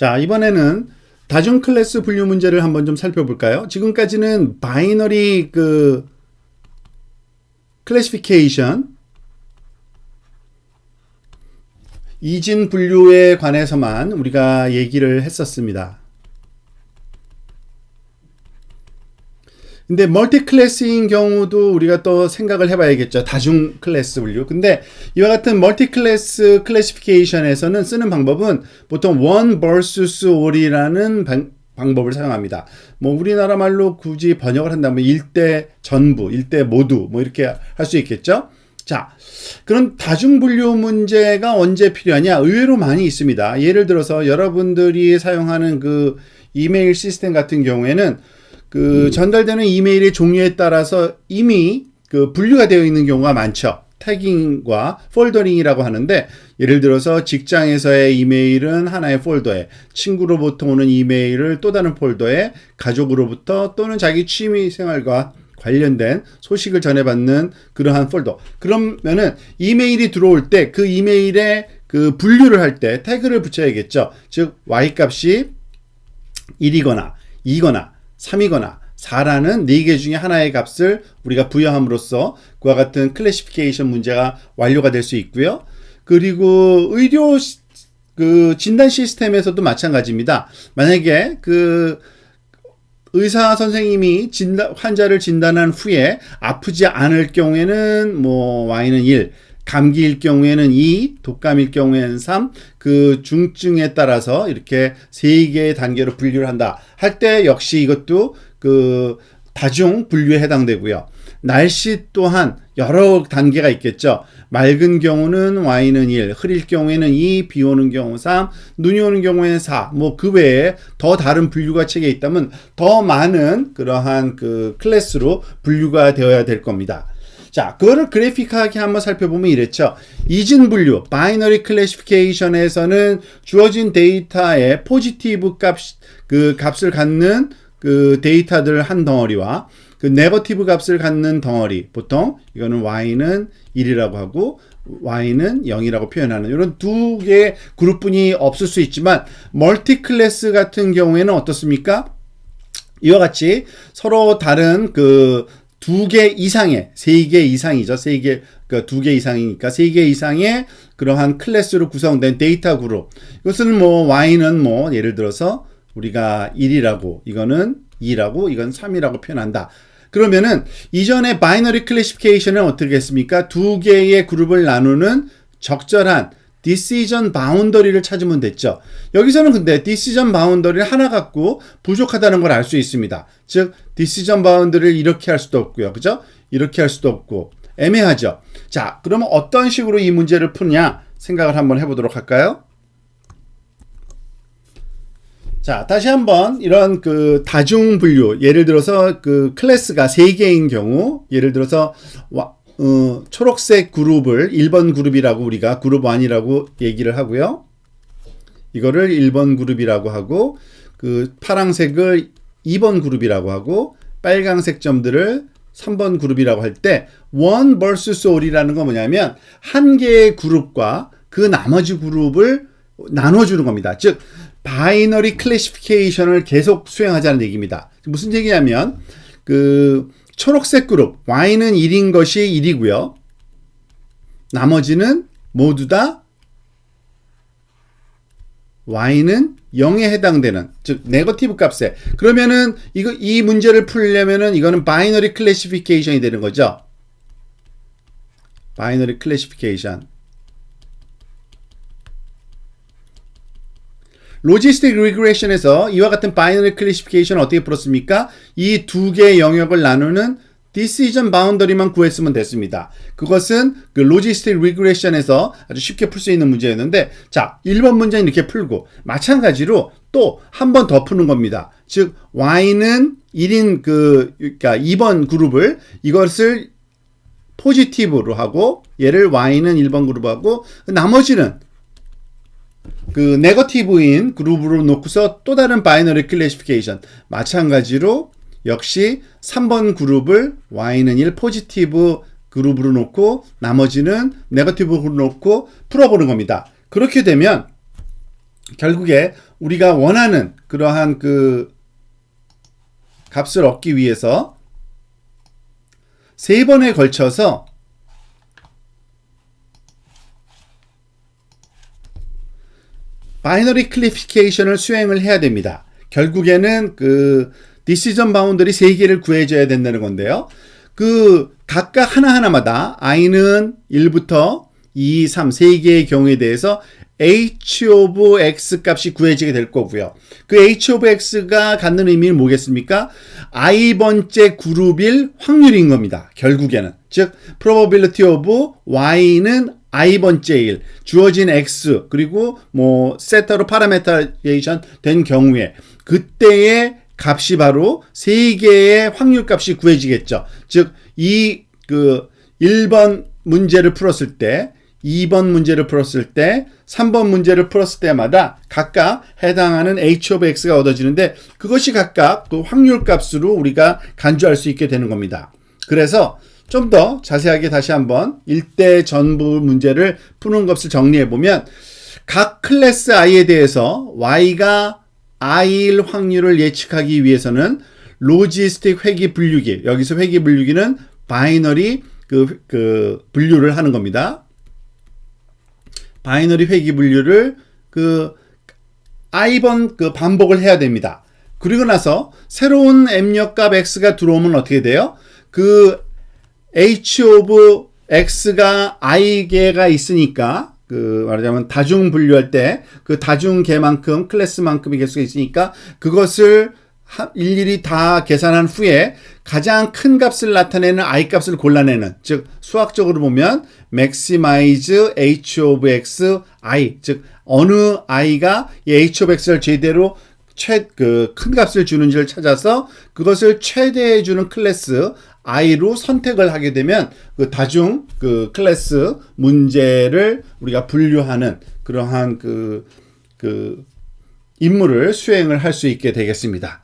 자, 이번에는 다중 클래스 분류 문제를 한번 좀 살펴볼까요? 지금까지는 바이너리 클래시피케이션, 이진 분류에 관해서만 우리가 얘기를 했었습니다. 근데 멀티 클래스인 경우도 우리가 또 생각을 해봐야겠죠. 다중 클래스 분류. 근데 이와 같은 멀티 클래스 클래시피케이션에서는 쓰는 방법은 보통 one versus all이라는 방법을 사용합니다. 뭐 우리나라 말로 굳이 번역을 한다면 일대 전부, 일대 모두 뭐 이렇게 할 수 있겠죠. 자, 그런 다중 분류 문제가 언제 필요하냐? 의외로 많이 있습니다. 예를 들어서 여러분들이 사용하는 그 이메일 시스템 같은 경우에는 전달되는 이메일의 종류에 따라서 이미 분류가 되어 있는 경우가 많죠. 태깅과 폴더링이라고 하는데, 예를 들어서 직장에서의 이메일은 하나의 폴더에, 친구로부터 오는 이메일을 또 다른 폴더에, 가족으로부터 또는 자기 취미 생활과 관련된 소식을 전해받는 그러한 폴더. 그러면은 이메일이 들어올 때 그 이메일에 분류를 할 때 태그를 붙여야겠죠. 즉 Y값이 1이거나 2거나 3이거나 4라는 4개 중에 하나의 값을 우리가 부여함으로써 그와 같은 클래시피케이션 문제가 완료가 될 수 있고요. 그리고 의료 진단 시스템에서도 마찬가지입니다. 만약에 의사 선생님이 환자를 진단한 후에 아프지 않을 경우에는 뭐 Y는 1, 감기일 경우에는 2, 독감일 경우에는 3, 중증에 따라서 이렇게 3개의 단계로 분류를 한다 할 때 역시 이것도 다중 분류에 해당되고요. 날씨 또한 여러 단계가 있겠죠. 맑은 경우는 Y는 1, 흐릴 경우에는 2, 비 오는 경우 3, 눈이 오는 경우에는 4, 뭐 그 외에 더 다른 분류가 책에 있다면 더 많은 그러한 클래스로 분류가 되어야 될 겁니다. 자, 그거를 그래픽하게 한번 살펴보면 이랬죠. 이진 분류, 바이너리 클래시피케이션에서는 주어진 데이터의 포지티브 값을 갖는 데이터들 한 덩어리와 네거티브 값을 갖는 덩어리, 보통 이거는 Y는 1이라고 하고 Y는 0이라고 표현하는 이런 두 개의 그룹분이 없을 수 있지만 멀티 클래스 같은 경우에는 어떻습니까? 이와 같이 서로 다른 2개 이상의, 3개 이상이죠. 3개, 2개 이상이니까 3개 이상의 그러한 클래스로 구성된 데이터 그룹. 이것은 뭐 Y는 뭐 예를 들어서 우리가 1이라고, 이거는 2라고, 이건 3이라고 표현한다. 그러면은 이전에 바이너리 클래시피케이션은 어떻게 했습니까? 2개의 그룹을 나누는 적절한 디시전 바운더리를 찾으면 됐죠. 여기서는 근데 디시전 바운더리를 하나 갖고 부족하다는 걸 알 수 있습니다. 즉 디시전 바운더리를 이렇게 할 수도 없고요. 그죠? 이렇게 할 수도 없고 애매하죠. 자, 그러면 어떤 식으로 이 문제를 푸냐 생각을 한번 해보도록 할까요? 자, 다시 한번 이런 다중 분류, 예를 들어서 클래스가 3개인 경우, 예를 들어서 초록색 그룹을 1번 그룹이라고 우리가 그룹 1이라고 얘기를 하고요. 이거를 1번 그룹이라고 하고, 파랑색을 2번 그룹이라고 하고, 빨강색 점들을 3번 그룹이라고 할 때 one versus all이라는 건 뭐냐면 한 개의 그룹과 그 나머지 그룹을 나눠주는 겁니다. 즉 바이너리 클래시피케이션을 계속 수행하자는 얘기입니다. 무슨 얘기냐면 초록색 그룹 Y는 1인 것이 1이고요. 나머지는 모두 다 Y는 0에 해당되는, 즉 네거티브 값에. 그러면은 이 문제를 풀려면은 이거는 바이너리 클래시피케이션이 되는 거죠. 바이너리 클래시피케이션. 로지스틱 리그레션에서 이와 같은 바이너리 클래시피케이션을 어떻게 풀었습니까? 이 2개의 영역을 나누는 디시전 바운더리만 구했으면 됐습니다. 그것은 로지스틱 리그레션에서 아주 쉽게 풀 수 있는 문제였는데, 자, 1번 문제는 이렇게 풀고 마찬가지로 또 한 번 더 푸는 겁니다. 즉 Y는 1인 그러니까 2번 그룹을 이것을 포지티브로 하고 얘를 Y는 1번 그룹하고 나머지는 네거티브인 그룹으로 놓고서 또 다른 바이너리 클래시피케이션, 마찬가지로 역시 3번 그룹을 Y는 1 포지티브 그룹으로 놓고 나머지는 네거티브로 놓고 풀어보는 겁니다. 그렇게 되면 결국에 우리가 원하는 그러한 그 값을 얻기 위해서 세 번에 걸쳐서 바이너리 클래시피케이션을 수행을 해야 됩니다. 결국에는 그 디시전 바운더리 3개를 구해줘야 된다는 건데요. 그 각각 하나하나마다 i는 1부터 2, 3, 3개의 경우에 대해서 h of x 값이 구해지게 될 거고요. 그 h of x가 갖는 의미는 뭐겠습니까? i번째 그룹일 확률인 겁니다. 결국에는. 즉 probability of y는 i번째 일, 주어진 x, 그리고 뭐 세타로 파라메타레이션 된 경우에 그때의 값이 바로 3개의 확률 값이 구해지겠죠. 즉 이 그 1번 문제를 풀었을 때, 2번 문제를 풀었을 때, 3번 문제를 풀었을 때마다 각각 해당하는 h of x가 얻어지는데 그것이 각각 또 확률 값으로 우리가 간주할 수 있게 되는 겁니다. 그래서 좀 더 자세하게 다시 한번 1대 전부 문제를 푸는 것을 정리해 보면 각 클래스 i에 대해서 y가 i일 확률을 예측하기 위해서는 로지스틱 회귀 분류기, 여기서 회귀 분류기는 바이너리 그 분류를 하는 겁니다. 바이너리 회귀 분류를 그 i번 그 반복을 해야 됩니다. 그리고 나서 새로운 M역값 x가 들어오면 어떻게 돼요? 그 h of x가 i개가 있으니까 그 말하자면 다중 분류할 때 그 다중 개만큼 클래스만큼의 개수가 있으니까 그것을 일일이 다 계산한 후에 가장 큰 값을 나타내는 i 값을 골라내는, 즉 수학적으로 보면 maximize h of x i, 즉 어느 i가 이 h of x를 제대로 큰 값을 주는지를 찾아서 그것을 최대해 주는 클래스 i로 선택을 하게 되면 그 다중 그 클래스 문제를 우리가 분류하는 그러한 그 임무를 수행을 할 수 있게 되겠습니다.